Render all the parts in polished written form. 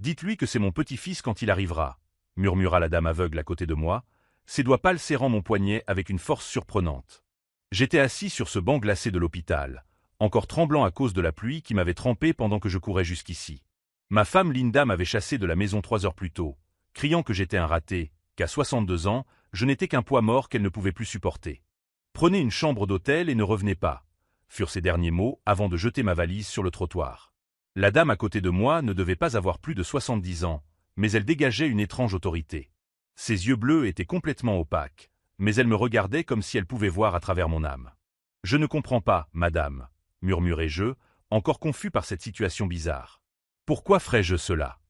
Dites-lui que c'est mon petit-fils quand il arrivera, murmura la dame aveugle à côté de moi, ses doigts pâles serrant mon poignet avec une force surprenante. J'étais assis sur ce banc glacé de l'hôpital, encore tremblant à cause de la pluie qui m'avait trempé pendant que je courais jusqu'ici. Ma femme Linda m'avait chassé de la maison 3 heures plus tôt, criant que j'étais un raté, qu'à 62 ans, je n'étais qu'un poids mort qu'elle ne pouvait plus supporter. « Prenez une chambre d'hôtel et ne revenez pas », furent ses derniers mots avant de jeter ma valise sur le trottoir. La dame à côté de moi ne devait pas avoir plus de 70 ans, mais elle dégageait une étrange autorité. Ses yeux bleus étaient complètement opaques, mais elle me regardait comme si elle pouvait voir à travers mon âme. « Je ne comprends pas, madame, » murmurai-je, encore confus par cette situation bizarre. « Pourquoi ferais-je cela ?»«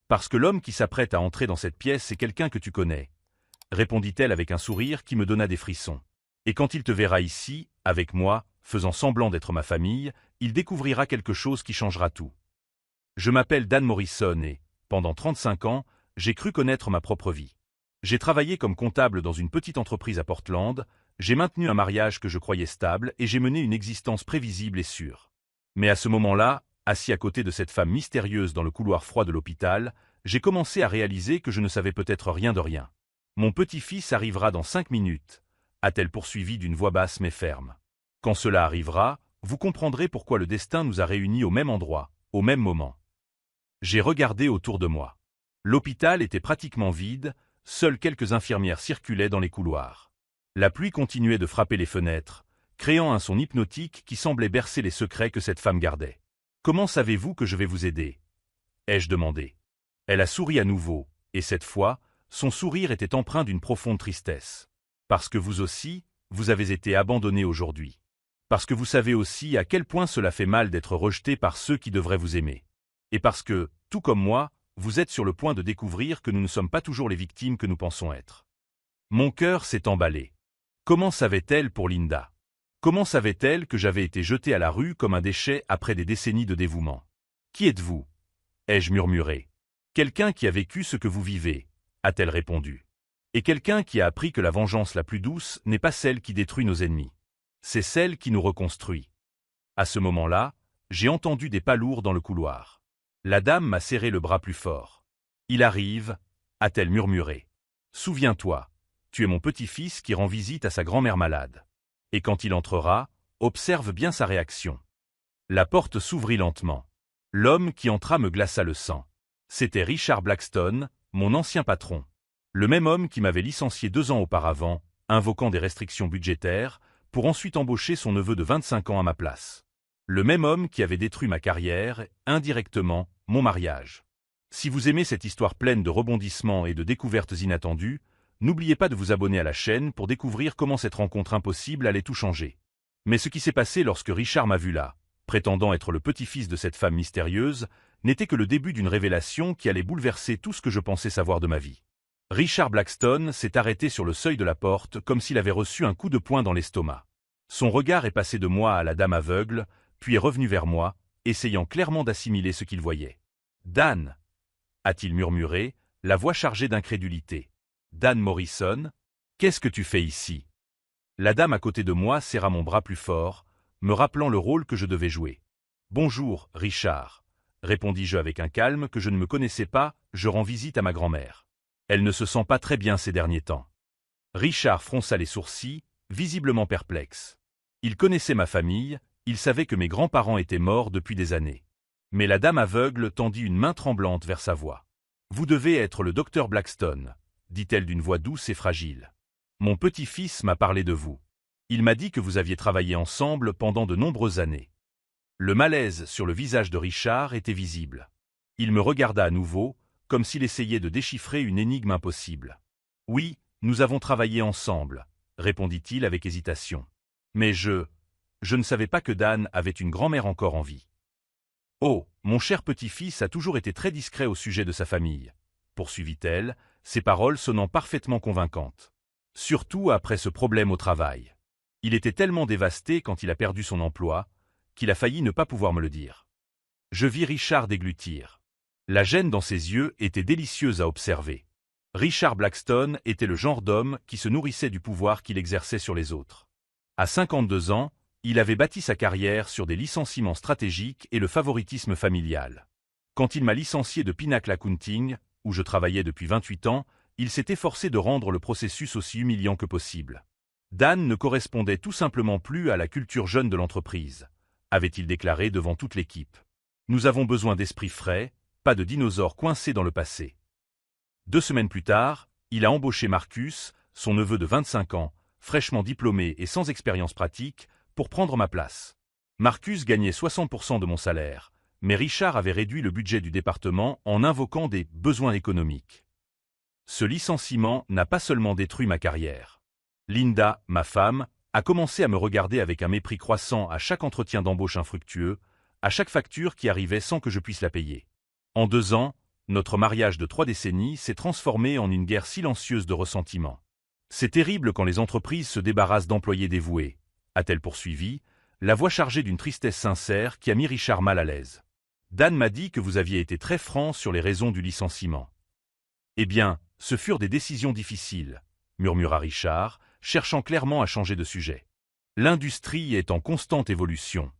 Parce que l'homme qui s'apprête à entrer dans cette pièce est quelqu'un que tu connais, » répondit-elle avec un sourire qui me donna des frissons. « Et quand il te verra ici, avec moi, faisant semblant d'être ma famille, il découvrira quelque chose qui changera tout. Je m'appelle Dan Morrison et, pendant 35 ans, j'ai cru connaître ma propre vie. J'ai travaillé comme comptable dans une petite entreprise à Portland, j'ai maintenu un mariage que je croyais stable et j'ai mené une existence prévisible et sûre. Mais à ce moment-là, assis à côté de cette femme mystérieuse dans le couloir froid de l'hôpital, j'ai commencé à réaliser que je ne savais peut-être rien de rien. Mon petit-fils arrivera dans 5 minutes, a-t-elle poursuivi d'une voix basse mais ferme. Quand cela arrivera, vous comprendrez pourquoi le destin nous a réunis au même endroit, au même moment. J'ai regardé autour de moi. L'hôpital était pratiquement vide, seules quelques infirmières circulaient dans les couloirs. La pluie continuait de frapper les fenêtres, créant un son hypnotique qui semblait bercer les secrets que cette femme gardait. « Comment savez-vous que je vais vous aider ?» ai-je demandé. Elle a souri à nouveau, et cette fois, son sourire était empreint d'une profonde tristesse. « Parce que vous aussi, vous avez été abandonné aujourd'hui. Parce que vous savez aussi à quel point cela fait mal d'être rejeté par ceux qui devraient vous aimer. Et parce que, tout comme moi, vous êtes sur le point de découvrir que nous ne sommes pas toujours les victimes que nous pensons être. » Mon cœur s'est emballé. Comment savait-elle pour Linda? Comment savait-elle que j'avais été jeté à la rue comme un déchet après des décennies de dévouement? « Qui êtes-vous » ai-je murmuré. « Quelqu'un qui a vécu ce que vous vivez, » a-t-elle répondu. « Et quelqu'un qui a appris que la vengeance la plus douce n'est pas celle qui détruit nos ennemis. C'est celle qui nous reconstruit. » À ce moment-là, j'ai entendu des pas lourds dans le couloir. La dame m'a serré le bras plus fort. « Il arrive, » a-t-elle murmuré. « Souviens-toi, tu es mon petit-fils qui rend visite à sa grand-mère malade. Et quand il entrera, observe bien sa réaction. » La porte s'ouvrit lentement. L'homme qui entra me glaça le sang. C'était Richard Blackstone, mon ancien patron. Le même homme qui m'avait licencié 2 ans auparavant, invoquant des restrictions budgétaires, pour ensuite embaucher son neveu de 25 ans à ma place. Le même homme qui avait détruit ma carrière et, indirectement, mon mariage. Si vous aimez cette histoire pleine de rebondissements et de découvertes inattendues, n'oubliez pas de vous abonner à la chaîne pour découvrir comment cette rencontre impossible allait tout changer. Mais ce qui s'est passé lorsque Richard m'a vu là, prétendant être le petit-fils de cette femme mystérieuse, n'était que le début d'une révélation qui allait bouleverser tout ce que je pensais savoir de ma vie. Richard Blackstone s'est arrêté sur le seuil de la porte comme s'il avait reçu un coup de poing dans l'estomac. Son regard est passé de moi à la dame aveugle, puis est revenu vers moi, essayant clairement d'assimiler ce qu'il voyait. « Dan » a-t-il murmuré, la voix chargée d'incrédulité. « Dan Morrison, qu'est-ce que tu fais ici ?» La dame à côté de moi serra mon bras plus fort, me rappelant le rôle que je devais jouer. « Bonjour, Richard » répondis-je avec un calme que je ne me connaissais pas, je rends visite à ma grand-mère. Elle ne se sent pas très bien ces derniers temps. Richard fronça les sourcils, visiblement perplexe. Il connaissait ma famille, il savait que mes grands-parents étaient morts depuis des années. Mais la dame aveugle tendit une main tremblante vers sa voix. « Vous devez être le docteur Blackstone, » dit-elle d'une voix douce et fragile. « Mon petit-fils m'a parlé de vous. Il m'a dit que vous aviez travaillé ensemble pendant de nombreuses années. » Le malaise sur le visage de Richard était visible. Il me regarda à nouveau, comme s'il essayait de déchiffrer une énigme impossible. « Oui, nous avons travaillé ensemble, » répondit-il avec hésitation. « Mais je ne savais pas que Dan avait une grand-mère encore en vie. »« Oh, mon cher petit-fils a toujours été très discret au sujet de sa famille, » poursuivit-elle, ses paroles sonnant parfaitement convaincantes. « Surtout après ce problème au travail. Il était tellement dévasté quand il a perdu son emploi, qu'il a failli ne pas pouvoir me le dire. » Je vis Richard déglutir. La gêne dans ses yeux était délicieuse à observer. Richard Blackstone était le genre d'homme qui se nourrissait du pouvoir qu'il exerçait sur les autres. À 52 ans, il avait bâti sa carrière sur des licenciements stratégiques et le favoritisme familial. Quand il m'a licencié de Pinnacle Accounting, où je travaillais depuis 28 ans, il s'est efforcé de rendre le processus aussi humiliant que possible. Dan ne correspondait tout simplement plus à la culture jeune de l'entreprise, avait-il déclaré devant toute l'équipe. Nous avons besoin d'esprits frais, pas de dinosaures coincés dans le passé. 2 semaines plus tard, il a embauché Marcus, son neveu de 25 ans, fraîchement diplômé et sans expérience pratique, pour prendre ma place. Marcus gagnait 60% de mon salaire, mais Richard avait réduit le budget du département en invoquant des besoins économiques. Ce licenciement n'a pas seulement détruit ma carrière. Linda, ma femme, a commencé à me regarder avec un mépris croissant à chaque entretien d'embauche infructueux, à chaque facture qui arrivait sans que je puisse la payer. En 2 ans, notre mariage de 3 décennies s'est transformé en une guerre silencieuse de ressentiment. C'est terrible quand les entreprises se débarrassent d'employés dévoués, a-t-elle poursuivi, la voix chargée d'une tristesse sincère qui a mis Richard mal à l'aise. Dan m'a dit que vous aviez été très franc sur les raisons du licenciement. Eh bien, ce furent des décisions difficiles, murmura Richard, cherchant clairement à changer de sujet. L'industrie est en constante évolution.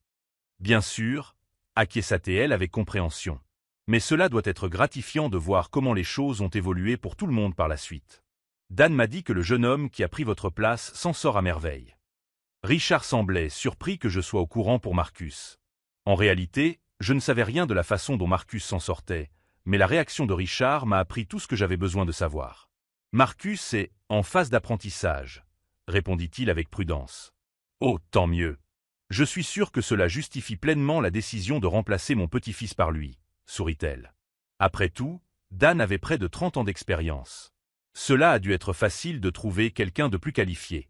Bien sûr, acquiesça-t-elle avec compréhension. Mais cela doit être gratifiant de voir comment les choses ont évolué pour tout le monde par la suite. Dan m'a dit que le jeune homme qui a pris votre place s'en sort à merveille. Richard semblait surpris que je sois au courant pour Marcus. En réalité, je ne savais rien de la façon dont Marcus s'en sortait, mais la réaction de Richard m'a appris tout ce que j'avais besoin de savoir. Marcus est en phase d'apprentissage, répondit-il avec prudence. Oh, tant mieux. Je suis sûr que cela justifie pleinement la décision de remplacer mon petit-fils par lui, sourit-elle. Après tout, Dan avait près de 30 ans d'expérience. Cela a dû être facile de trouver quelqu'un de plus qualifié.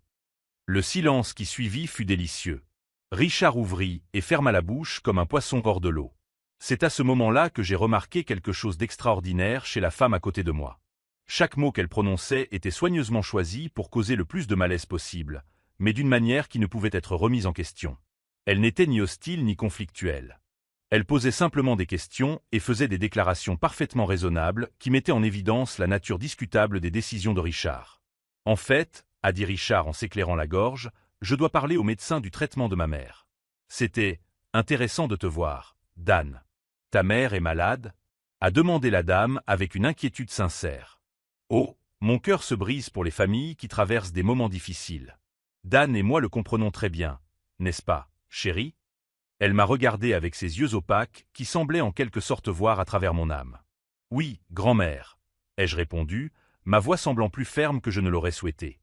Le silence qui suivit fut délicieux. Richard ouvrit et ferma la bouche comme un poisson hors de l'eau. C'est à ce moment-là que j'ai remarqué quelque chose d'extraordinaire chez la femme à côté de moi. Chaque mot qu'elle prononçait était soigneusement choisi pour causer le plus de malaise possible, mais d'une manière qui ne pouvait être remise en question. Elle n'était ni hostile ni conflictuelle. Elle posait simplement des questions et faisait des déclarations parfaitement raisonnables qui mettaient en évidence la nature discutable des décisions de Richard. En fait, a dit Richard en s'éclairant la gorge, je dois parler au médecin du traitement de ma mère. C'était intéressant de te voir, Dan. Ta mère est malade? A demandé la dame avec une inquiétude sincère. Oh, mon cœur se brise pour les familles qui traversent des moments difficiles. Dan et moi le comprenons très bien, n'est-ce pas, chérie? Elle m'a regardé avec ses yeux opaques qui semblaient en quelque sorte voir à travers mon âme. Oui, grand-mère, ai-je répondu, ma voix semblant plus ferme que je ne l'aurais souhaité.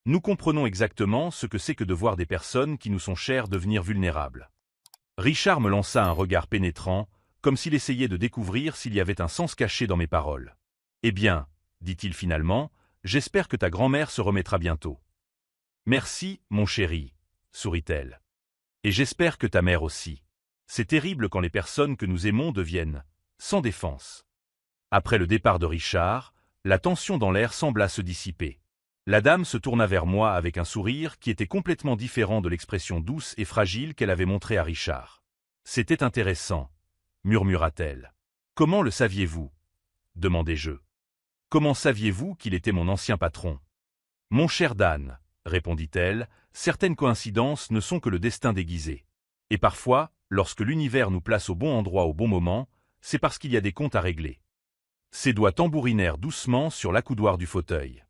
Nous comprenons exactement ce que c'est que de voir des personnes qui nous sont chères devenir vulnérables. Richard me lança un regard pénétrant, comme s'il essayait de découvrir s'il y avait un sens caché dans mes paroles. Eh bien, dit-il finalement, j'espère que ta grand-mère se remettra bientôt. Merci, mon chéri, sourit-elle. Et j'espère que ta mère aussi. C'est terrible quand les personnes que nous aimons deviennent sans défense. Après le départ de Richard, la tension dans l'air sembla se dissiper. La dame se tourna vers moi avec un sourire qui était complètement différent de l'expression douce et fragile qu'elle avait montrée à Richard. C'était intéressant, murmura-t-elle. Comment le saviez-vous? Demandai-je. Comment saviez-vous qu'il était mon ancien patron? Mon cher Dan, répondit-elle, certaines coïncidences ne sont que le destin déguisé. Et parfois, lorsque l'univers nous place au bon endroit au bon moment, c'est parce qu'il y a des comptes à régler. Ses doigts tambourinèrent doucement sur l'accoudoir du fauteuil.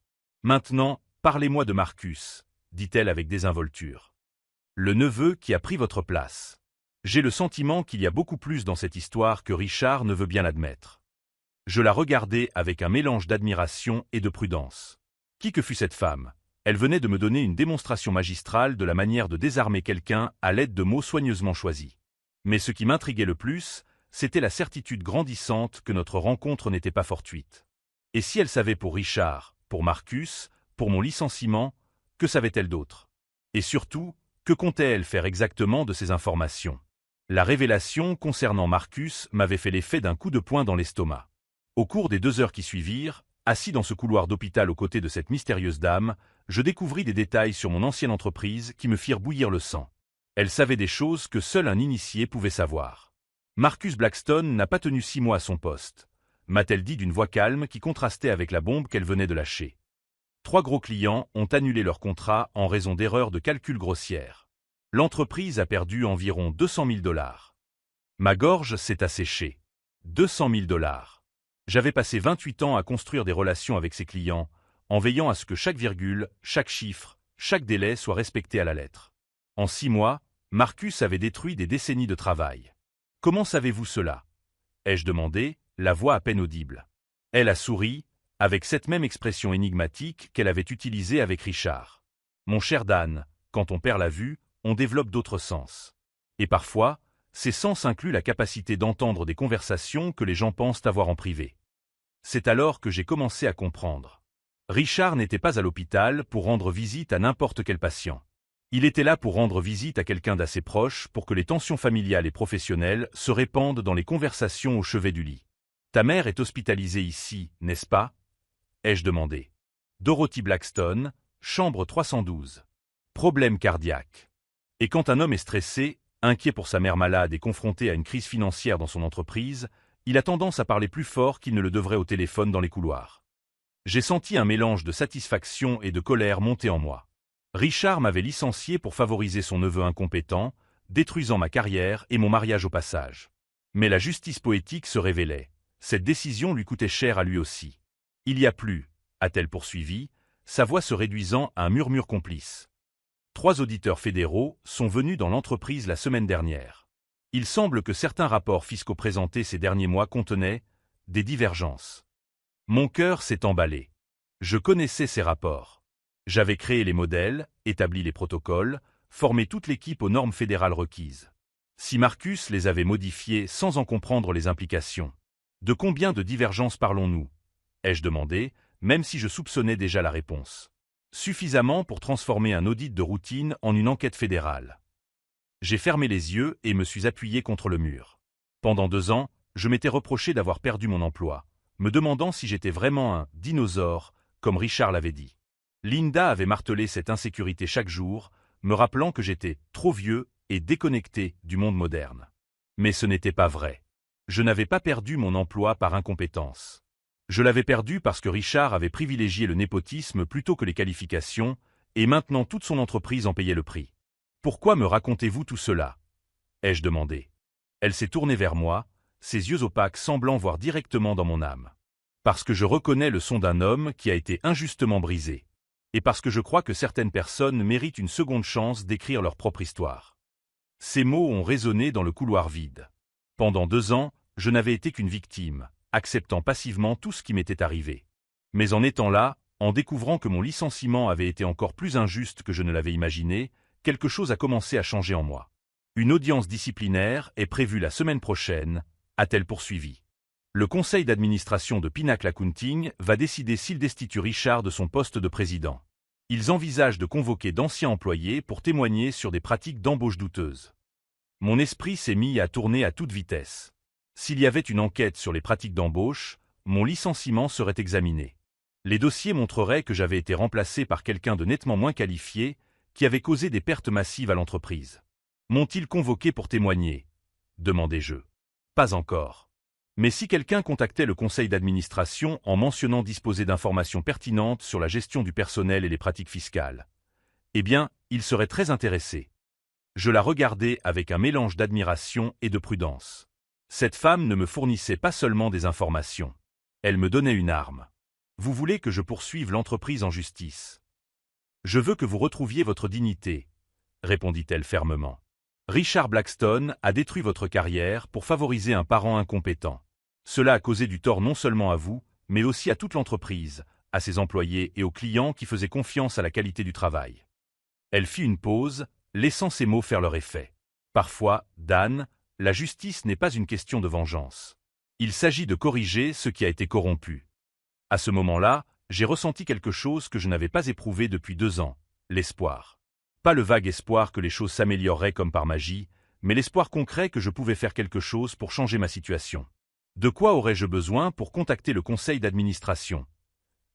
Maintenant, parlez-moi de Marcus, dit-elle avec désinvolture. Le neveu qui a pris votre place. J'ai le sentiment qu'il y a beaucoup plus dans cette histoire que Richard ne veut bien l'admettre. Je la regardai avec un mélange d'admiration et de prudence. Qui que fût cette femme, elle venait de me donner une démonstration magistrale de la manière de désarmer quelqu'un à l'aide de mots soigneusement choisis. Mais ce qui m'intriguait le plus, c'était la certitude grandissante que notre rencontre n'était pas fortuite. Et si elle savait pour Richard, pour Marcus, pour mon licenciement, que savait-elle d'autre? Et surtout, que comptait-elle faire exactement de ces informations? La révélation concernant Marcus m'avait fait l'effet d'un coup de poing dans l'estomac. Au cours des 2 heures qui suivirent, assis dans ce couloir d'hôpital aux côtés de cette mystérieuse dame, je découvris des détails sur mon ancienne entreprise qui me firent bouillir le sang. Elle savait des choses que seul un initié pouvait savoir. Marcus Blackstone n'a pas tenu 6 mois à son poste, m'a-t-elle dit d'une voix calme qui contrastait avec la bombe qu'elle venait de lâcher. 3 gros clients ont annulé leur contrat en raison d'erreurs de calcul grossières. L'entreprise a perdu environ 200 000 $. Ma gorge s'est asséchée. 200 000 $. J'avais passé 28 ans à construire des relations avec ses clients, en veillant à ce que chaque virgule, chaque chiffre, chaque délai soit respecté à la lettre. En 6 mois, Marcus avait détruit des décennies de travail. « Comment savez-vous cela » ai-je demandé, la voix à peine audible. Elle a souri, avec cette même expression énigmatique qu'elle avait utilisée avec Richard. « Mon cher Dan, quand on perd la vue, on développe d'autres sens. Et parfois, ces sens incluent la capacité d'entendre des conversations que les gens pensent avoir en privé. » C'est alors que j'ai commencé à comprendre. Richard n'était pas à l'hôpital pour rendre visite à n'importe quel patient. Il était là pour rendre visite à quelqu'un d'assez proche pour que les tensions familiales et professionnelles se répandent dans les conversations au chevet du lit. « Ta mère est hospitalisée ici, n'est-ce pas » ai-je demandé. Dorothy Blackstone, chambre 312. Problème cardiaque. Et quand un homme est stressé, inquiet pour sa mère malade et confronté à une crise financière dans son entreprise, il a tendance à parler plus fort qu'il ne le devrait au téléphone dans les couloirs. J'ai senti un mélange de satisfaction et de colère monter en moi. Richard m'avait licencié pour favoriser son neveu incompétent, détruisant ma carrière et mon mariage au passage. Mais la justice poétique se révélait. Cette décision lui coûtait cher à lui aussi. « Il y a plus », a-t-elle poursuivi, sa voix se réduisant à un murmure complice. 3 auditeurs fédéraux sont venus dans l'entreprise la semaine dernière. Il semble que certains rapports fiscaux présentés ces derniers mois contenaient des divergences. Mon cœur s'est emballé. Je connaissais ces rapports. J'avais créé les modèles, établi les protocoles, formé toute l'équipe aux normes fédérales requises. Si Marcus les avait modifiés sans en comprendre les implications. De combien de divergences parlons-nous ai-je demandé, même si je soupçonnais déjà la réponse. Suffisamment pour transformer un audit de routine en une enquête fédérale. J'ai fermé les yeux et me suis appuyé contre le mur. Pendant 2 ans, je m'étais reproché d'avoir perdu mon emploi, me demandant si j'étais vraiment un « dinosaure », comme Richard l'avait dit. Linda avait martelé cette insécurité chaque jour, me rappelant que j'étais trop vieux et déconnecté du monde moderne. Mais ce n'était pas vrai. Je n'avais pas perdu mon emploi par incompétence. Je l'avais perdu parce que Richard avait privilégié le népotisme plutôt que les qualifications, et maintenant toute son entreprise en payait le prix. « Pourquoi me racontez-vous tout cela » ai-je demandé. Elle s'est tournée vers moi, ses yeux opaques semblant voir directement dans mon âme. « Parce que je reconnais le son d'un homme qui a été injustement brisé. Et parce que je crois que certaines personnes méritent une seconde chance d'écrire leur propre histoire. » Ces mots ont résonné dans le couloir vide. Pendant 2 ans, je n'avais été qu'une victime, acceptant passivement tout ce qui m'était arrivé. Mais en étant là, en découvrant que mon licenciement avait été encore plus injuste que je ne l'avais imaginé, quelque chose a commencé à changer en moi. « Une audience disciplinaire est prévue la semaine prochaine », a-t-elle poursuivi. Le conseil d'administration de Pinnacle Accounting va décider s'il destitue Richard de son poste de président. Ils envisagent de convoquer d'anciens employés pour témoigner sur des pratiques d'embauche douteuses. Mon esprit s'est mis à tourner à toute vitesse. S'il y avait une enquête sur les pratiques d'embauche, mon licenciement serait examiné. Les dossiers montreraient que j'avais été remplacé par quelqu'un de nettement moins qualifié, qui avait causé des pertes massives à l'entreprise. M'ont-ils convoqué pour témoigner ? Demandai-je. Pas encore. Mais si quelqu'un contactait le conseil d'administration en mentionnant disposer d'informations pertinentes sur la gestion du personnel et les pratiques fiscales, eh bien, il serait très intéressé. Je la regardais avec un mélange d'admiration et de prudence. Cette femme ne me fournissait pas seulement des informations. Elle me donnait une arme. « Vous voulez que je poursuive l'entreprise en justice ? Je veux que vous retrouviez votre dignité, » répondit-elle fermement. Richard Blackstone a détruit votre carrière pour favoriser un parent incompétent. Cela a causé du tort non seulement à vous, mais aussi à toute l'entreprise, à ses employés et aux clients qui faisaient confiance à la qualité du travail. Elle fit une pause, laissant ses mots faire leur effet. Parfois, Dan, la justice n'est pas une question de vengeance. Il s'agit de corriger ce qui a été corrompu. À ce moment-là, j'ai ressenti quelque chose que je n'avais pas éprouvé depuis 2 ans, l'espoir. Pas le vague espoir que les choses s'amélioreraient comme par magie, mais l'espoir concret que je pouvais faire quelque chose pour changer ma situation. De quoi aurais-je besoin pour contacter le conseil d'administration ?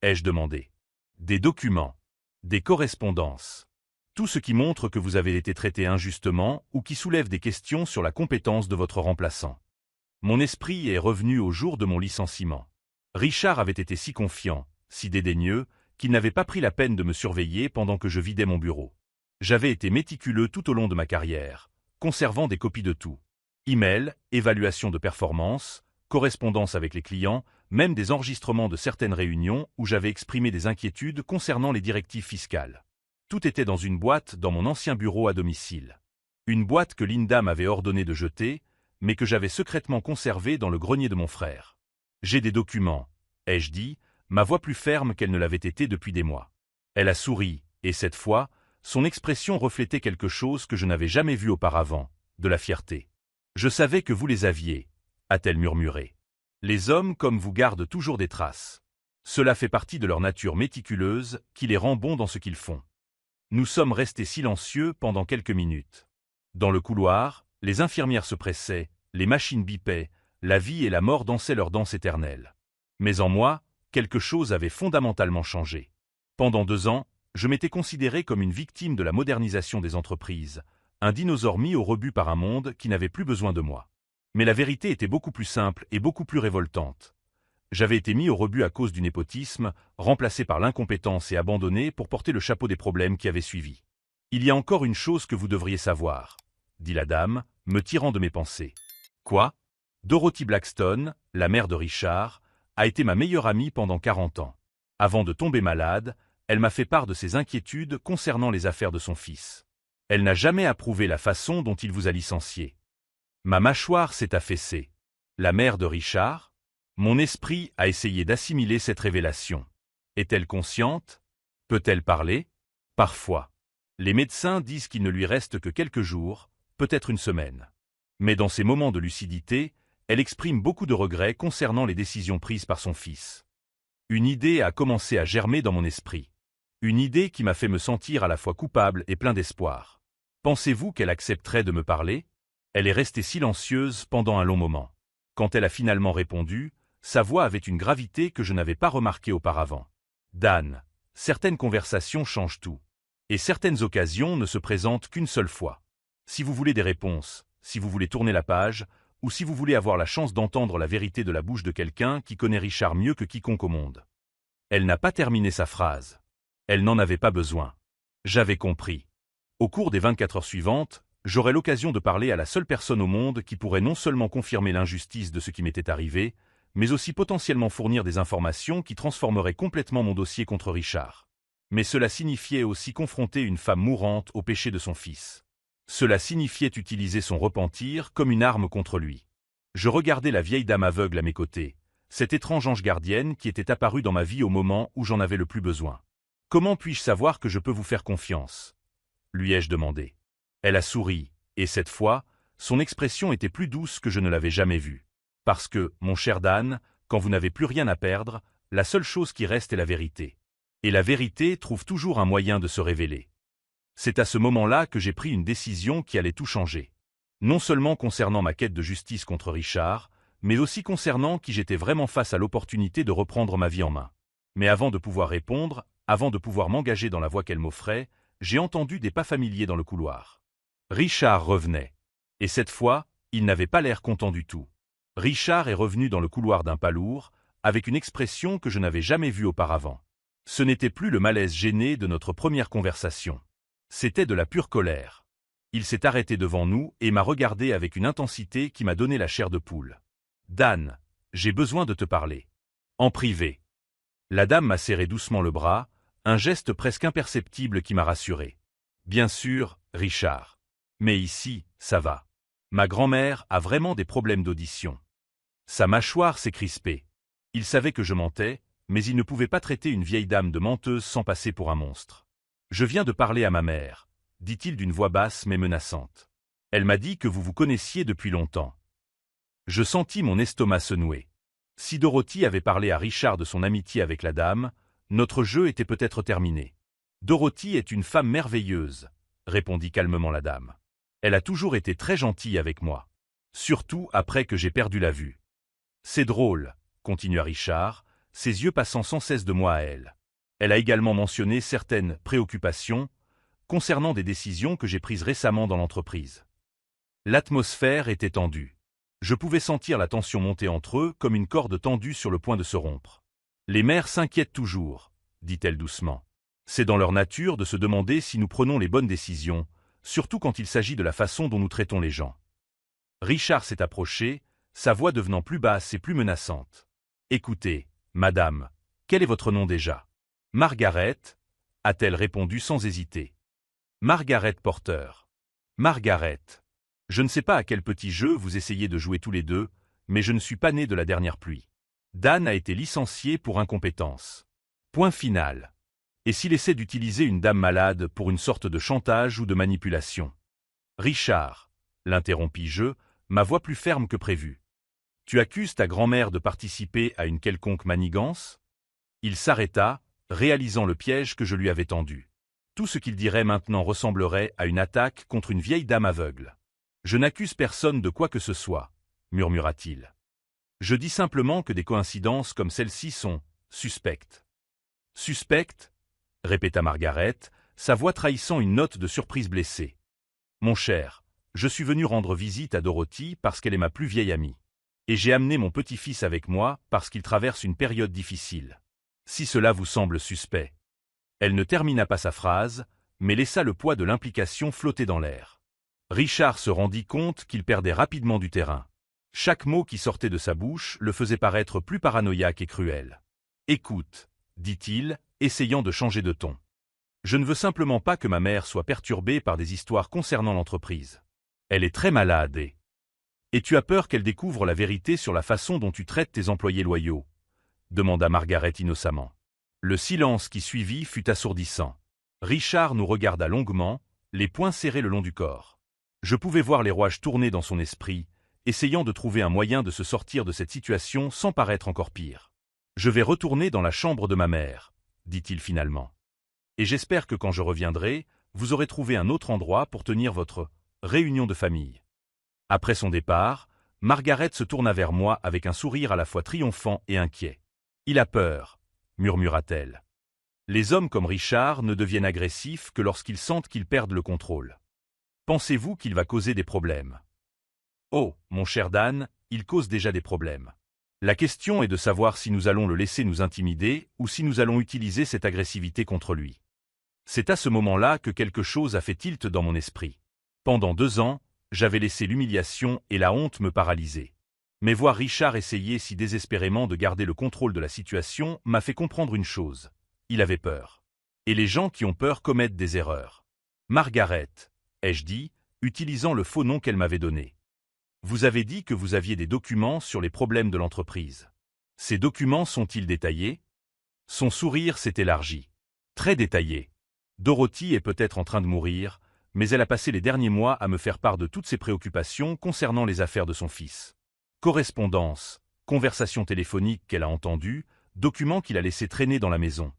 Ai-je demandé. Des documents, des correspondances. Tout ce qui montre que vous avez été traité injustement ou qui soulève des questions sur la compétence de votre remplaçant. Mon esprit est revenu au jour de mon licenciement. Richard avait été si confiant, si dédaigneux, qu'il n'avait pas pris la peine de me surveiller pendant que je vidais mon bureau. J'avais été méticuleux tout au long de ma carrière, conservant des copies de tout. Email, évaluation de performance, correspondance avec les clients, même des enregistrements de certaines réunions où j'avais exprimé des inquiétudes concernant les directives fiscales. Tout était dans une boîte dans mon ancien bureau à domicile. Une boîte que Linda m'avait ordonné de jeter, mais que j'avais secrètement conservée dans le grenier de mon frère. J'ai des documents, ai-je dit, ma voix plus ferme qu'elle ne l'avait été depuis des mois. Elle a souri, et cette fois, son expression reflétait quelque chose que je n'avais jamais vu auparavant, de la fierté. « Je savais que vous les aviez », a-t-elle murmuré. « Les hommes comme vous gardent toujours des traces. Cela fait partie de leur nature méticuleuse qui les rend bons dans ce qu'ils font. » Nous sommes restés silencieux pendant quelques minutes. Dans le couloir, les infirmières se pressaient, les machines bipaient, la vie et la mort dansaient leur danse éternelle. Mais en moi, quelque chose avait fondamentalement changé. Pendant 2 ans, je m'étais considéré comme une victime de la modernisation des entreprises, un dinosaure mis au rebut par un monde qui n'avait plus besoin de moi. Mais la vérité était beaucoup plus simple et beaucoup plus révoltante. J'avais été mis au rebut à cause du népotisme, remplacé par l'incompétence et abandonné pour porter le chapeau des problèmes qui avaient suivi. « Il y a encore une chose que vous devriez savoir, » dit la dame, me tirant de mes pensées. « Quoi ? Dorothy Blackstone, la mère de Richard, a été ma meilleure amie pendant 40 ans. Avant de tomber malade, elle m'a fait part de ses inquiétudes concernant les affaires de son fils. Elle n'a jamais approuvé la façon dont il vous a licencié. » Ma mâchoire s'est affaissée. La mère de Richard ? Mon esprit a essayé d'assimiler cette révélation. Est-elle consciente? Peut-elle parler? Parfois. Les médecins disent qu'il ne lui reste que quelques jours, peut-être une semaine. Mais dans ces moments de lucidité, elle exprime beaucoup de regrets concernant les décisions prises par son fils. Une idée a commencé à germer dans mon esprit. Une idée qui m'a fait me sentir à la fois coupable et plein d'espoir. Pensez-vous qu'elle accepterait de me parler? Elle est restée silencieuse pendant un long moment. Quand elle a finalement répondu, sa voix avait une gravité que je n'avais pas remarquée auparavant. « Dan, certaines conversations changent tout. Et certaines occasions ne se présentent qu'une seule fois. Si vous voulez des réponses, si vous voulez tourner la page, ou si vous voulez avoir la chance d'entendre la vérité de la bouche de quelqu'un qui connaît Richard mieux que quiconque au monde. » Elle n'a pas terminé sa phrase. Elle n'en avait pas besoin. J'avais compris. Au cours des 24 heures suivantes, j'aurai l'occasion de parler à la seule personne au monde qui pourrait non seulement confirmer l'injustice de ce qui m'était arrivé, mais aussi potentiellement fournir des informations qui transformeraient complètement mon dossier contre Richard. Mais cela signifiait aussi confronter une femme mourante au péché de son fils. Cela signifiait utiliser son repentir comme une arme contre lui. Je regardais la vieille dame aveugle à mes côtés, cette étrange ange gardienne qui était apparue dans ma vie au moment où j'en avais le plus besoin. « Comment puis-je savoir que je peux vous faire confiance ?» lui ai-je demandé. Elle a souri, et cette fois, son expression était plus douce que je ne l'avais jamais vue. Parce que, mon cher Dan, quand vous n'avez plus rien à perdre, la seule chose qui reste est la vérité. Et la vérité trouve toujours un moyen de se révéler. C'est à ce moment-là que j'ai pris une décision qui allait tout changer. Non seulement concernant ma quête de justice contre Richard, mais aussi concernant qui j'étais vraiment face à l'opportunité de reprendre ma vie en main. Mais avant de pouvoir répondre, avant de pouvoir m'engager dans la voie qu'elle m'offrait, j'ai entendu des pas familiers dans le couloir. Richard revenait. Et cette fois, il n'avait pas l'air content du tout. Richard est revenu dans le couloir d'un pas lourd, avec une expression que je n'avais jamais vue auparavant. Ce n'était plus le malaise gêné de notre première conversation. C'était de la pure colère. Il s'est arrêté devant nous et m'a regardé avec une intensité qui m'a donné la chair de poule. « Dan, j'ai besoin de te parler. En privé. » La dame m'a serré doucement le bras, un geste presque imperceptible qui m'a rassuré. « Bien sûr, Richard. Mais ici, ça va. Ma grand-mère a vraiment des problèmes d'audition. » Sa mâchoire s'est crispée. Il savait que je mentais, mais il ne pouvait pas traiter une vieille dame de menteuse sans passer pour un monstre. « Je viens de parler à ma mère, » dit-il d'une voix basse mais menaçante. « Elle m'a dit que vous vous connaissiez depuis longtemps. » Je sentis mon estomac se nouer. Si Dorothy avait parlé à Richard de son amitié avec la dame, notre jeu était peut-être terminé. « Dorothy est une femme merveilleuse, » répondit calmement la dame. « Elle a toujours été très gentille avec moi, surtout après que j'ai perdu la vue. » « C'est drôle, » continua Richard, ses yeux passant sans cesse de moi à elle. Elle a également mentionné certaines préoccupations concernant des décisions que j'ai prises récemment dans l'entreprise. L'atmosphère était tendue. Je pouvais sentir la tension monter entre eux comme une corde tendue sur le point de se rompre. « Les mères s'inquiètent toujours, » dit-elle doucement. « C'est dans leur nature de se demander si nous prenons les bonnes décisions, surtout quand il s'agit de la façon dont nous traitons les gens. » Richard s'est approché, sa voix devenant plus basse et plus menaçante. « Écoutez, madame, quel est votre nom déjà ?»« Margaret, » a-t-elle répondu sans hésiter. « Margaret Porter. »« Margaret. Je ne sais pas à quel petit jeu vous essayez de jouer tous les deux, mais je ne suis pas né de la dernière pluie. Dan a été licencié pour incompétence. Point final. Et s'il essaie d'utiliser une dame malade pour une sorte de chantage ou de manipulation? Richard, l'interrompis-je, ma voix plus ferme que prévu. Tu accuses ta grand-mère de participer à une quelconque manigance? Il s'arrêta, réalisant le piège que je lui avais tendu. Tout ce qu'il dirait maintenant ressemblerait à une attaque contre une vieille dame aveugle. Je n'accuse personne de quoi que ce soit, murmura-t-il. Je dis simplement que des coïncidences comme celle-ci sont suspectes. Suspectes? Répéta Margaret, sa voix trahissant une note de surprise blessée. Mon cher, je suis venu rendre visite à Dorothy parce qu'elle est ma plus vieille amie. Et j'ai amené mon petit-fils avec moi parce qu'il traverse une période difficile. Si cela vous semble suspect. Elle ne termina pas sa phrase, mais laissa le poids de l'implication flotter dans l'air. Richard se rendit compte qu'il perdait rapidement du terrain. Chaque mot qui sortait de sa bouche le faisait paraître plus paranoïaque et cruel. « Écoute, » dit-il, essayant de changer de ton. « Je ne veux simplement pas que ma mère soit perturbée par des histoires concernant l'entreprise. Elle est très malade et tu as peur qu'elle découvre la vérité sur la façon dont tu traites tes employés loyaux ?» demanda Margaret innocemment. Le silence qui suivit fut assourdissant. Richard nous regarda longuement, les poings serrés le long du corps. Je pouvais voir les rouages tourner dans son esprit, essayant de trouver un moyen de se sortir de cette situation sans paraître encore pire. « Je vais retourner dans la chambre de ma mère, » dit-il finalement. « Et j'espère que quand je reviendrai, vous aurez trouvé un autre endroit pour tenir votre réunion de famille. » Après son départ, Margaret se tourna vers moi avec un sourire à la fois triomphant et inquiet. « Il a peur, » murmura-t-elle. « Les hommes comme Richard ne deviennent agressifs que lorsqu'ils sentent qu'ils perdent le contrôle. Pensez-vous qu'il va causer des problèmes? » Oh, mon cher Dan, il cause déjà des problèmes. La question est de savoir si nous allons le laisser nous intimider ou si nous allons utiliser cette agressivité contre lui. C'est à ce moment-là que quelque chose a fait tilt dans mon esprit. Pendant 2 ans, j'avais laissé l'humiliation et la honte me paralyser. Mais voir Richard essayer si désespérément de garder le contrôle de la situation m'a fait comprendre une chose. Il avait peur. Et les gens qui ont peur commettent des erreurs. « Margaret », ai-je dit, utilisant le faux nom qu'elle m'avait donné. « Vous avez dit que vous aviez des documents sur les problèmes de l'entreprise. Ces documents sont-ils détaillés ?» Son sourire s'est élargi. « Très détaillé. Dorothy est peut-être en train de mourir, mais elle a passé les derniers mois à me faire part de toutes ses préoccupations concernant les affaires de son fils. Correspondance, conversations téléphoniques qu'elle a entendues, documents qu'il a laissés traîner dans la maison.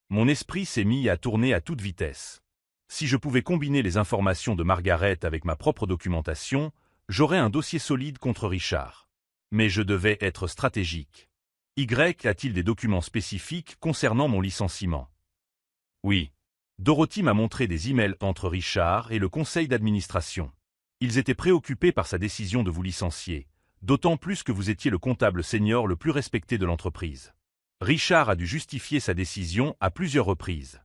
Mon esprit s'est mis à tourner à toute vitesse. Si je pouvais combiner les informations de Margaret avec ma propre documentation, j'aurais un dossier solide contre Richard. Mais je devais être stratégique. Y a-t-il des documents spécifiques concernant mon licenciement? Oui. Dorothy m'a montré des emails entre Richard et le conseil d'administration. Ils étaient préoccupés par sa décision de vous licencier, d'autant plus que vous étiez le comptable senior le plus respecté de l'entreprise. Richard a dû justifier sa décision à plusieurs reprises.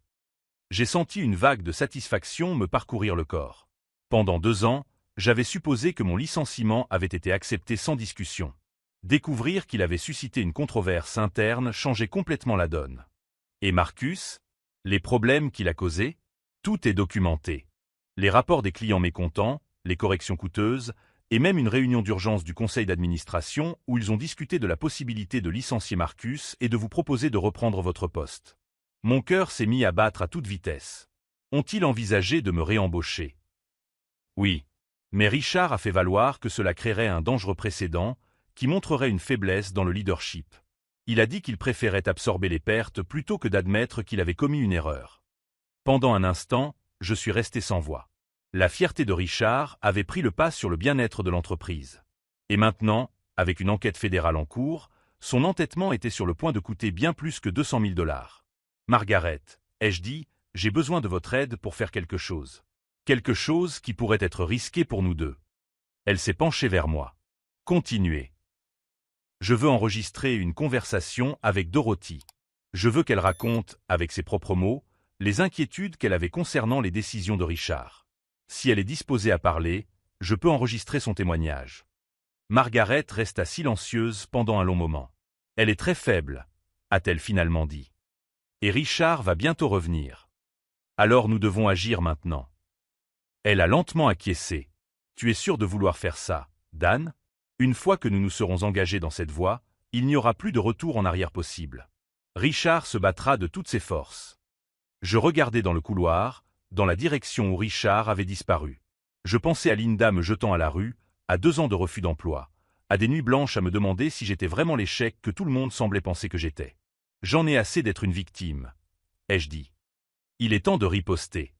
J'ai senti une vague de satisfaction me parcourir le corps. Pendant 2 ans, j'avais supposé que mon licenciement avait été accepté sans discussion. Découvrir qu'il avait suscité une controverse interne changeait complètement la donne. Et Marcus? Les problèmes qu'il a causés? Tout est documenté. Les rapports des clients mécontents, les corrections coûteuses, et même une réunion d'urgence du conseil d'administration où ils ont discuté de la possibilité de licencier Marcus et de vous proposer de reprendre votre poste. Mon cœur s'est mis à battre à toute vitesse. Ont-ils envisagé de me réembaucher? Oui. Mais Richard a fait valoir que cela créerait un dangereux précédent qui montrerait une faiblesse dans le leadership. Il a dit qu'il préférait absorber les pertes plutôt que d'admettre qu'il avait commis une erreur. Pendant un instant, je suis resté sans voix. La fierté de Richard avait pris le pas sur le bien-être de l'entreprise. Et maintenant, avec une enquête fédérale en cours, son entêtement était sur le point de coûter bien plus que 200 000 $. Margaret, ai-je dit, j'ai besoin de votre aide pour faire quelque chose. Quelque chose qui pourrait être risqué pour nous deux. Elle s'est penchée vers moi. Continuez. Je veux enregistrer une conversation avec Dorothy. Je veux qu'elle raconte, avec ses propres mots, les inquiétudes qu'elle avait concernant les décisions de Richard. Si elle est disposée à parler, je peux enregistrer son témoignage. Margaret resta silencieuse pendant un long moment. « Elle est très faible », a-t-elle finalement dit. « Et Richard va bientôt revenir. Alors nous devons agir maintenant. » Elle a lentement acquiescé. « Tu es sûr de vouloir faire ça, Dan ? Une fois que nous nous serons engagés dans cette voie, il n'y aura plus de retour en arrière possible. Richard se battra de toutes ses forces. » Je regardais dans le couloir, dans la direction où Richard avait disparu. Je pensais à Linda me jetant à la rue, à 2 ans de refus d'emploi, à des nuits blanches à me demander si j'étais vraiment l'échec que tout le monde semblait penser que j'étais. J'en ai assez d'être une victime, ai-je dit. Il est temps de riposter.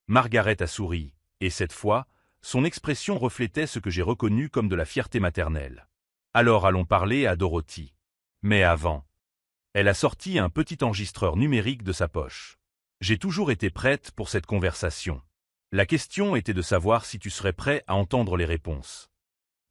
Margaret a souri, et cette fois, son expression reflétait ce que j'ai reconnu comme de la fierté maternelle. Alors allons parler à Dorothy. Mais avant. Elle a sorti un petit enregistreur numérique de sa poche. J'ai toujours été prête pour cette conversation. La question était de savoir si tu serais prêt à entendre les réponses.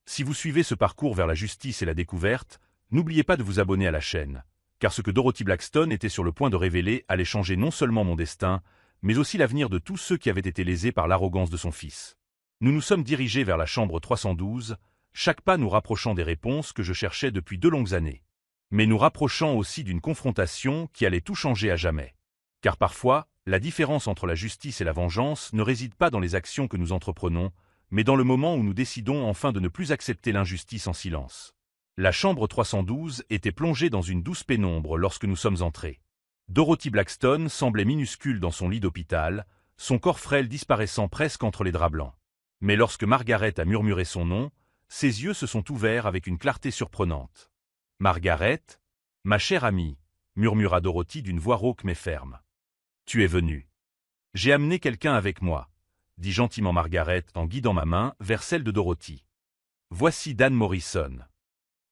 Si vous suivez ce parcours vers la justice et la découverte, n'oubliez pas de vous abonner à la chaîne, car ce que Dorothy Blackstone était sur le point de révéler allait changer non seulement mon destin, mais aussi l'avenir de tous ceux qui avaient été lésés par l'arrogance de son fils. Nous nous sommes dirigés vers la chambre 312, chaque pas nous rapprochant des réponses que je cherchais depuis 2 longues années. Mais nous rapprochant aussi d'une confrontation qui allait tout changer à jamais. Car parfois, la différence entre la justice et la vengeance ne réside pas dans les actions que nous entreprenons, mais dans le moment où nous décidons enfin de ne plus accepter l'injustice en silence. La chambre 312 était plongée dans une douce pénombre lorsque nous sommes entrés. Dorothy Blackstone semblait minuscule dans son lit d'hôpital, son corps frêle disparaissant presque entre les draps blancs. Mais lorsque Margaret a murmuré son nom, ses yeux se sont ouverts avec une clarté surprenante. « Margaret, ma chère amie », murmura Dorothy d'une voix rauque mais ferme. « Tu es venue. J'ai amené quelqu'un avec moi, » dit gentiment Margaret en guidant ma main vers celle de Dorothy. « Voici Dan Morrison. »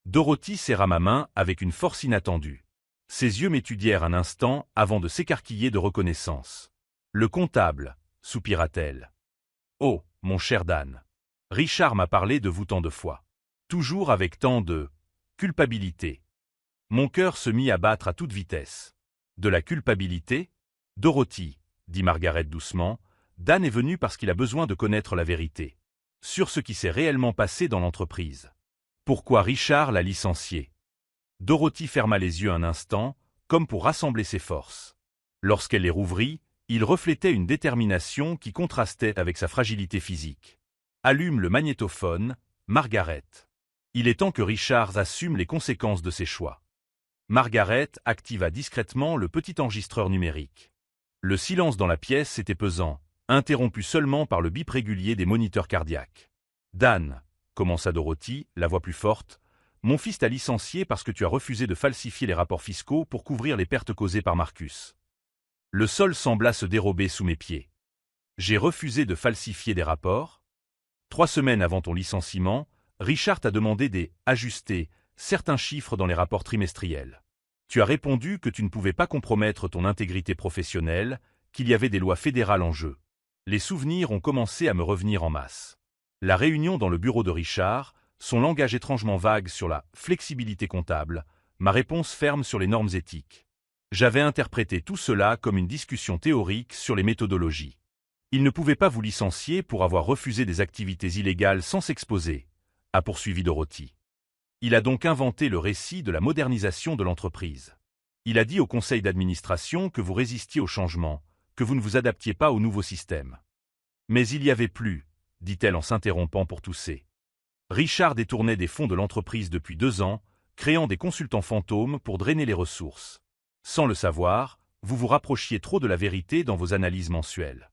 Dorothy serra ma main avec une force inattendue. Ses yeux m'étudièrent un instant avant de s'écarquiller de reconnaissance. « Le comptable, » soupira-t-elle. « Oh, mon cher Dan. Richard m'a parlé de vous tant de fois. Toujours avec tant de culpabilité. » Mon cœur se mit à battre à toute vitesse. « De la culpabilité ? Dorothy, » dit Margaret doucement, « Dan est venu parce qu'il a besoin de connaître la vérité. Sur ce qui s'est réellement passé dans l'entreprise. Pourquoi Richard l'a licencié ?» Dorothy ferma les yeux un instant, comme pour rassembler ses forces. Lorsqu'elle les rouvrit, il reflétait une détermination qui contrastait avec sa fragilité physique. « Allume le magnétophone, Margaret. Il est temps que Richard assume les conséquences de ses choix. » Margaret activa discrètement le petit enregistreur numérique. Le silence dans la pièce était pesant, interrompu seulement par le bip régulier des moniteurs cardiaques. « Dan, » commença Dorothy, la voix plus forte, « mon fils t'a licencié parce que tu as refusé de falsifier les rapports fiscaux pour couvrir les pertes causées par Marcus. » Le sol sembla se dérober sous mes pieds. J'ai refusé de falsifier des rapports ? 3 semaines avant ton licenciement, Richard t'a demandé d'ajuster certains chiffres dans les rapports trimestriels. Tu as répondu que tu ne pouvais pas compromettre ton intégrité professionnelle, qu'il y avait des lois fédérales en jeu. Les souvenirs ont commencé à me revenir en masse. La réunion dans le bureau de Richard, son langage étrangement vague sur la flexibilité comptable, ma réponse ferme sur les normes éthiques. J'avais interprété tout cela comme une discussion théorique sur les méthodologies. Il ne pouvait pas vous licencier pour avoir refusé des activités illégales sans s'exposer, a poursuivi Dorothy. Il a donc inventé le récit de la modernisation de l'entreprise. Il a dit au conseil d'administration que vous résistiez au changement, que vous ne vous adaptiez pas au nouveau système. Mais il y avait plus, dit-elle en s'interrompant pour tousser. Richard détournait des fonds de l'entreprise depuis 2 ans, créant des consultants fantômes pour drainer les ressources. Sans le savoir, vous vous rapprochiez trop de la vérité dans vos analyses mensuelles.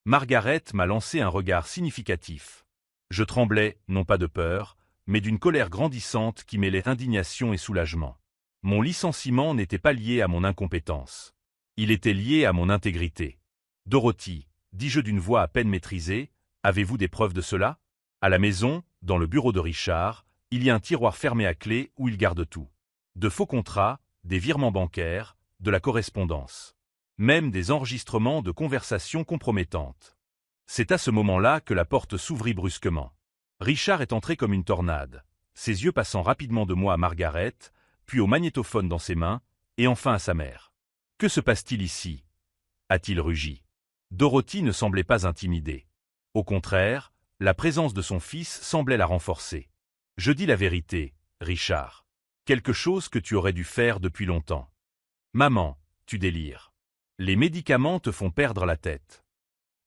Margaret m'a lancé un regard significatif. Je tremblais, non pas de peur, mais d'une colère grandissante qui mêlait indignation et soulagement. Mon licenciement n'était pas lié à mon incompétence. Il était lié à mon intégrité. Dorothy, dis-je d'une voix à peine maîtrisée, avez-vous des preuves de cela ? À la maison, dans le bureau de Richard, il y a un tiroir fermé à clé où il garde tout. De faux contrats, des virements bancaires, de la correspondance. Même des enregistrements de conversations compromettantes. C'est à ce moment-là que la porte s'ouvrit brusquement. Richard est entré comme une tornade, ses yeux passant rapidement de moi à Margaret, puis au magnétophone dans ses mains, et enfin à sa mère. « Que se passe-t-il ici » a-t-il rugi. Dorothy ne semblait pas intimidée. Au contraire, la présence de son fils semblait la renforcer. Je dis la vérité, Richard. Quelque chose que tu aurais dû faire depuis longtemps. Maman, tu délires. Les médicaments te font perdre la tête.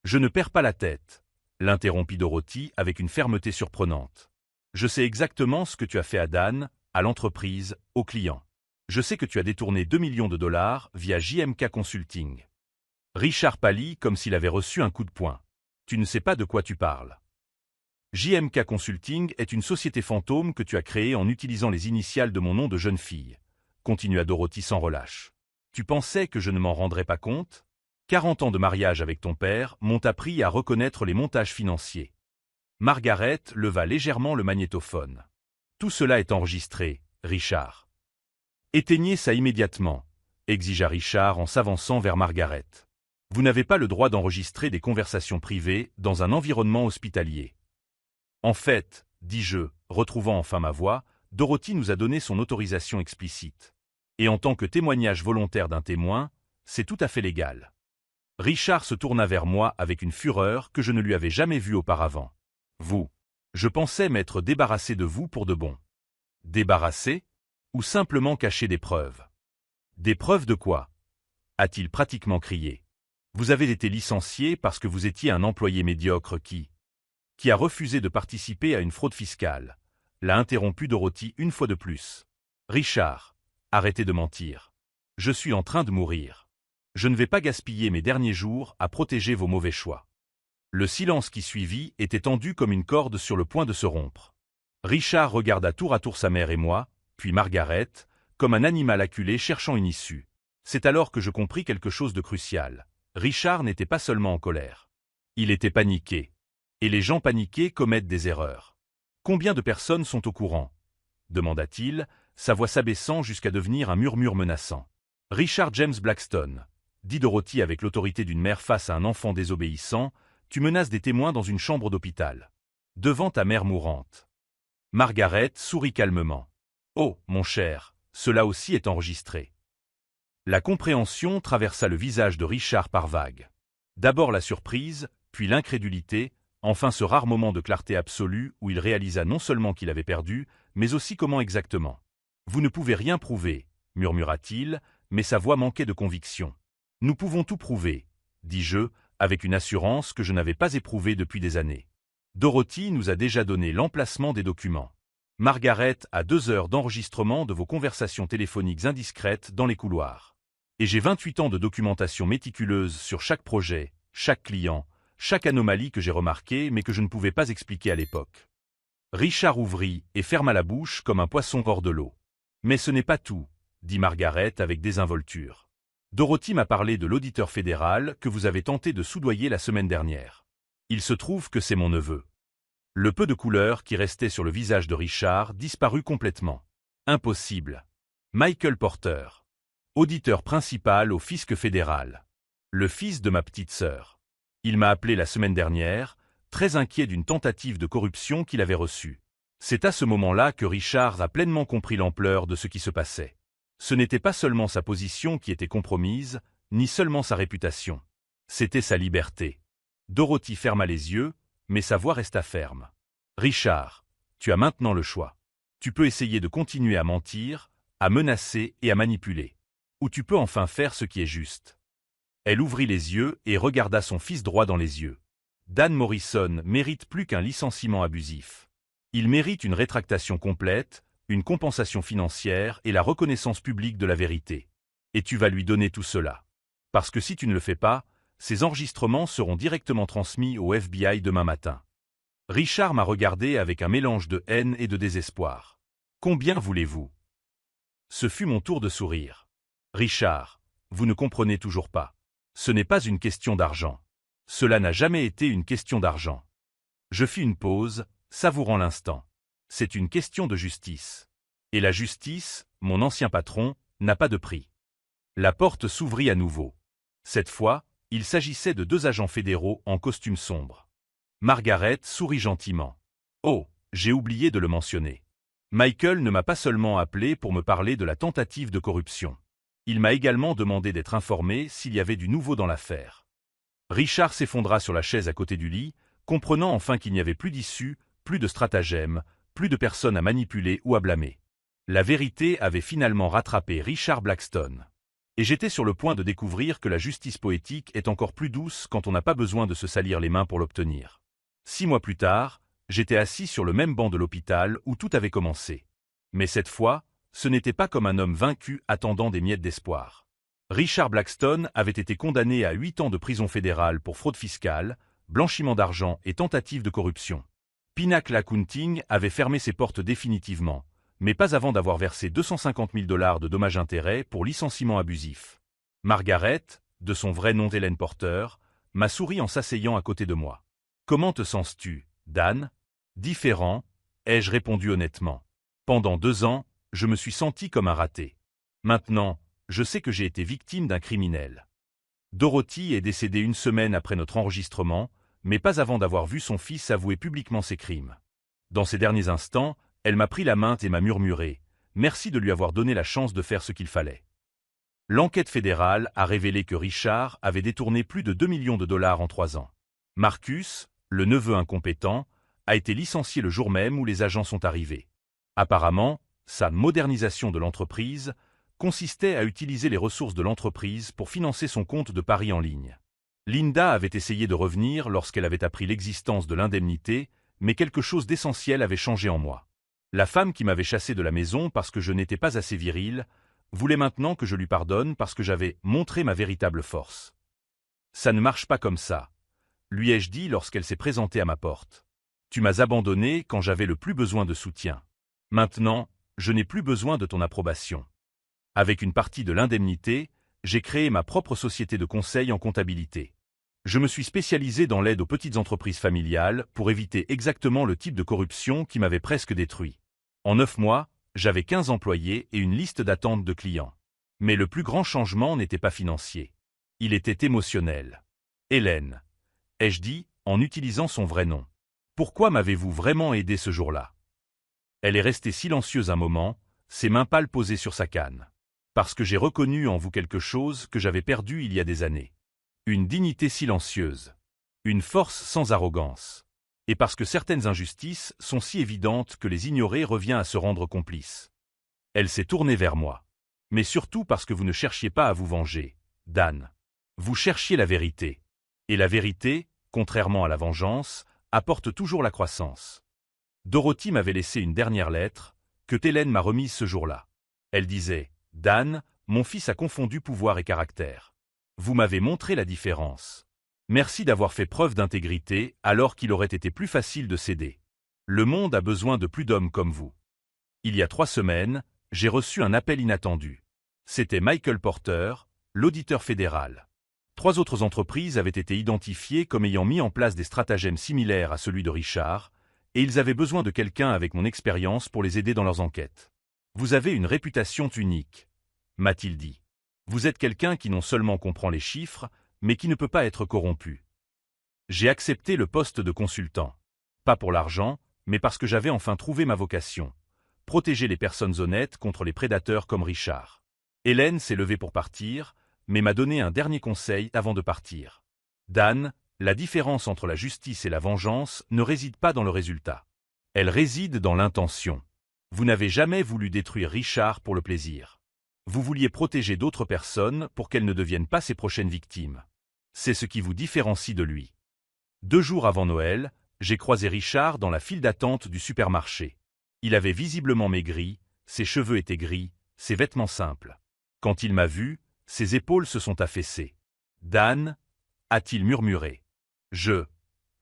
Je ne perds pas la tête, l'interrompit Dorothy avec une fermeté surprenante. Je sais exactement ce que tu as fait à Dan, à l'entreprise, aux clients. Je sais que tu as détourné 2 millions de dollars via JMK Consulting. Richard pâlit comme s'il avait reçu un coup de poing. Tu ne sais pas de quoi tu parles. JMK Consulting est une société fantôme que tu as créée en utilisant les initiales de mon nom de jeune fille, continua Dorothy sans relâche. Tu pensais que je ne m'en rendrais pas compte? 40 ans de mariage avec ton père m'ont appris à reconnaître les montages financiers. Margaret leva légèrement le magnétophone. Tout cela est enregistré, Richard. Éteignez ça immédiatement, exigea Richard en s'avançant vers Margaret. Vous n'avez pas le droit d'enregistrer des conversations privées dans un environnement hospitalier. En fait, dis-je, retrouvant enfin ma voix, Dorothy nous a donné son autorisation explicite. Et en tant que témoignage volontaire d'un témoin, c'est tout à fait légal. Richard se tourna vers moi avec une fureur que je ne lui avais jamais vue auparavant. Vous. Je pensais m'être débarrassé de vous pour de bon. Débarrassé? Ou simplement cacher des preuves? Des preuves de quoi? A-t-il pratiquement crié. Vous avez été licencié parce que vous étiez un employé médiocre qui a refusé de participer à une fraude fiscale, l'a interrompu Dorothy une fois de plus. Richard, arrêtez de mentir. Je suis en train de mourir. Je ne vais pas gaspiller mes derniers jours à protéger vos mauvais choix. Le silence qui suivit était tendu comme une corde sur le point de se rompre. Richard regarda tour à tour sa mère et moi, puis Margaret, comme un animal acculé cherchant une issue. C'est alors que je compris quelque chose de crucial. Richard n'était pas seulement en colère. Il était paniqué. Et les gens paniqués commettent des erreurs. Combien de personnes sont au courant? Demanda-t-il, sa voix s'abaissant jusqu'à devenir un murmure menaçant. Richard James Blackstone, dit Dorothy avec l'autorité d'une mère face à un enfant désobéissant, tu menaces des témoins dans une chambre d'hôpital. Devant ta mère mourante. Margaret sourit calmement. Oh, mon cher, cela aussi est enregistré. La compréhension traversa le visage de Richard par vagues. D'abord la surprise, puis l'incrédulité, enfin ce rare moment de clarté absolue où il réalisa non seulement qu'il avait perdu, mais aussi comment exactement. Vous ne pouvez rien prouver, murmura-t-il, mais sa voix manquait de conviction. Nous pouvons tout prouver, dis-je, avec une assurance que je n'avais pas éprouvée depuis des années. Dorothy nous a déjà donné l'emplacement des documents. Margaret a 2 heures d'enregistrement de vos conversations téléphoniques indiscrètes dans les couloirs. Et j'ai 28 ans de documentation méticuleuse sur chaque projet, chaque client, chaque anomalie que j'ai remarquée mais que je ne pouvais pas expliquer à l'époque. Richard ouvrit et ferma la bouche comme un poisson hors de l'eau. Mais ce n'est pas tout, dit Margaret avec désinvolture. Dorothy m'a parlé de l'auditeur fédéral que vous avez tenté de soudoyer la semaine dernière. Il se trouve que c'est mon neveu. Le peu de couleur qui restait sur le visage de Richard disparut complètement. Impossible. Michael Porter. Auditeur principal au fisc fédéral. Le fils de ma petite sœur. Il m'a appelé la semaine dernière, très inquiet d'une tentative de corruption qu'il avait reçue. C'est à ce moment-là que Richard a pleinement compris l'ampleur de ce qui se passait. Ce n'était pas seulement sa position qui était compromise, ni seulement sa réputation. C'était sa liberté. Dorothy ferma les yeux, mais sa voix resta ferme. Richard, tu as maintenant le choix. Tu peux essayer de continuer à mentir, à menacer et à manipuler. Ou tu peux enfin faire ce qui est juste. Elle ouvrit les yeux et regarda son fils droit dans les yeux. Dan Morrison mérite plus qu'un licenciement abusif. Il mérite une rétractation complète, une compensation financière et la reconnaissance publique de la vérité. Et tu vas lui donner tout cela. Parce que si tu ne le fais pas, ces enregistrements seront directement transmis au FBI demain matin. Richard m'a regardé avec un mélange de haine et de désespoir. Combien voulez-vous? Ce fut mon tour de sourire. Richard, vous ne comprenez toujours pas. Ce n'est pas une question d'argent. Cela n'a jamais été une question d'argent. Je fis une pause, savourant l'instant. C'est une question de justice. Et la justice, mon ancien patron, n'a pas de prix. La porte s'ouvrit à nouveau. Cette fois, il s'agissait de 2 agents fédéraux en costume sombre. Margaret sourit gentiment. Oh, j'ai oublié de le mentionner. Michael ne m'a pas seulement appelé pour me parler de la tentative de corruption. Il m'a également demandé d'être informé s'il y avait du nouveau dans l'affaire. Richard s'effondra sur la chaise à côté du lit, comprenant enfin qu'il n'y avait plus d'issue, plus de stratagème, Plus de personnes à manipuler ou à blâmer. La vérité avait finalement rattrapé Richard Blackstone. Et j'étais sur le point de découvrir que la justice poétique est encore plus douce quand on n'a pas besoin de se salir les mains pour l'obtenir. 6 mois plus tard, j'étais assis sur le même banc de l'hôpital où tout avait commencé. Mais cette fois, ce n'était pas comme un homme vaincu attendant des miettes d'espoir. Richard Blackstone avait été condamné à 8 ans de prison fédérale pour fraude fiscale, blanchiment d'argent et tentative de corruption. Pinnacle Accounting avait fermé ses portes définitivement, mais pas avant d'avoir versé 250 000 $ de dommages-intérêts pour licenciement abusif. Margaret, de son vrai nom Hélène Porter, m'a souri en s'asseyant à côté de moi. « Comment te sens-tu, Dan ?»« Différent, ai-je répondu honnêtement. Pendant 2 ans, je me suis senti comme un raté. Maintenant, je sais que j'ai été victime d'un criminel. Dorothy est décédée 1 semaine après notre enregistrement, mais pas avant d'avoir vu son fils avouer publiquement ses crimes. Dans ces derniers instants, elle m'a pris la main et m'a murmuré « Merci de lui avoir donné la chance de faire ce qu'il fallait. » L'enquête fédérale a révélé que Richard avait détourné plus de 2 millions de $ en 3 ans. Marcus, le neveu incompétent, a été licencié le jour même où les agents sont arrivés. Apparemment, sa modernisation de l'entreprise consistait à utiliser les ressources de l'entreprise pour financer son compte de paris en ligne. Linda avait essayé de revenir lorsqu'elle avait appris l'existence de l'indemnité, mais quelque chose d'essentiel avait changé en moi. La femme qui m'avait chassé de la maison parce que je n'étais pas assez viril voulait maintenant que je lui pardonne parce que j'avais montré ma véritable force. « Ça ne marche pas comme ça », lui ai-je dit lorsqu'elle s'est présentée à ma porte. « Tu m'as abandonné quand j'avais le plus besoin de soutien. Maintenant, je n'ai plus besoin de ton approbation. » Avec une partie de l'indemnité, j'ai créé ma propre société de conseil en comptabilité. Je me suis spécialisé dans l'aide aux petites entreprises familiales pour éviter exactement le type de corruption qui m'avait presque détruit. En 9 mois, j'avais 15 employés et une liste d'attente de clients. Mais le plus grand changement n'était pas financier. Il était émotionnel. « Hélène », ai-je dit, en utilisant son vrai nom. « Pourquoi m'avez-vous vraiment aidé ce jour-là » Elle est restée silencieuse un moment, ses mains pâles posées sur sa canne. « Parce que j'ai reconnu en vous quelque chose que j'avais perdu il y a des années. Une dignité silencieuse. Une force sans arrogance. Et parce que certaines injustices sont si évidentes que les ignorer revient à se rendre complice. » Elle s'est tournée vers moi. « Mais surtout parce que vous ne cherchiez pas à vous venger, Dan. Vous cherchiez la vérité. Et la vérité, contrairement à la vengeance, apporte toujours la croissance. » Dorothy m'avait laissé une dernière lettre, que Hélène m'a remise ce jour-là. Elle disait « Dan, mon fils a confondu pouvoir et caractère. Vous m'avez montré la différence. Merci d'avoir fait preuve d'intégrité alors qu'il aurait été plus facile de céder. Le monde a besoin de plus d'hommes comme vous. » Il y a 3 semaines, j'ai reçu un appel inattendu. C'était Michael Porter, l'auditeur fédéral. 3 autres entreprises avaient été identifiées comme ayant mis en place des stratagèmes similaires à celui de Richard, et ils avaient besoin de quelqu'un avec mon expérience pour les aider dans leurs enquêtes. « Vous avez une réputation unique, » m'a-t-il dit. « Vous êtes quelqu'un qui non seulement comprend les chiffres, mais qui ne peut pas être corrompu. » J'ai accepté le poste de consultant. Pas pour l'argent, mais parce que j'avais enfin trouvé ma vocation. Protéger les personnes honnêtes contre les prédateurs comme Richard. Hélène s'est levée pour partir, mais m'a donné un dernier conseil avant de partir. « Dan, la différence entre la justice et la vengeance ne réside pas dans le résultat. Elle réside dans l'intention. Vous n'avez jamais voulu détruire Richard pour le plaisir. Vous vouliez protéger d'autres personnes pour qu'elles ne deviennent pas ses prochaines victimes. C'est ce qui vous différencie de lui. » 2 jours avant Noël, j'ai croisé Richard dans la file d'attente du supermarché. Il avait visiblement maigri, ses cheveux étaient gris, ses vêtements simples. Quand il m'a vu, ses épaules se sont affaissées. « Dan » a-t-il murmuré. « Je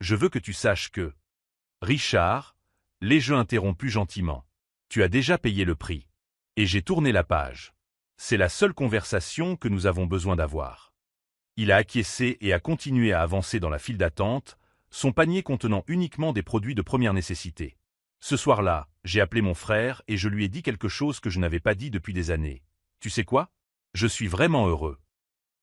veux que tu saches que… » « Richard » l'ai-je interrompu gentiment. « Tu as déjà payé le prix. » Et j'ai tourné la page. C'est la seule conversation que nous avons besoin d'avoir. Il a acquiescé et a continué à avancer dans la file d'attente, son panier contenant uniquement des produits de première nécessité. Ce soir-là, j'ai appelé mon frère et je lui ai dit quelque chose que je n'avais pas dit depuis des années. « Tu sais quoi ? Je suis vraiment heureux. »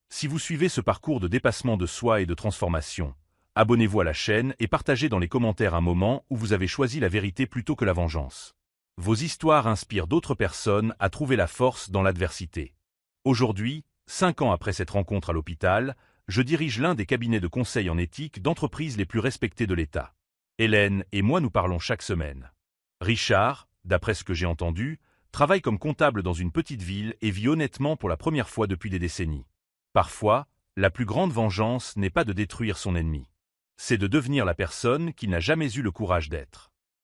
Si vous suivez ce parcours de dépassement de soi et de transformation, abonnez-vous à la chaîne et partagez dans les commentaires un moment où vous avez choisi la vérité plutôt que la vengeance. Vos histoires inspirent d'autres personnes à trouver la force dans l'adversité. Aujourd'hui, 5 ans après cette rencontre à l'hôpital, je dirige l'un des cabinets de conseil en éthique d'entreprises les plus respectés de l'État. Hélène et moi nous parlons chaque semaine. Richard, d'après ce que j'ai entendu, travaille comme comptable dans une petite ville et vit honnêtement pour la première fois depuis des décennies. Parfois, la plus grande vengeance n'est pas de détruire son ennemi. C'est de devenir la personne qu'il n'a jamais eu le courage d'être.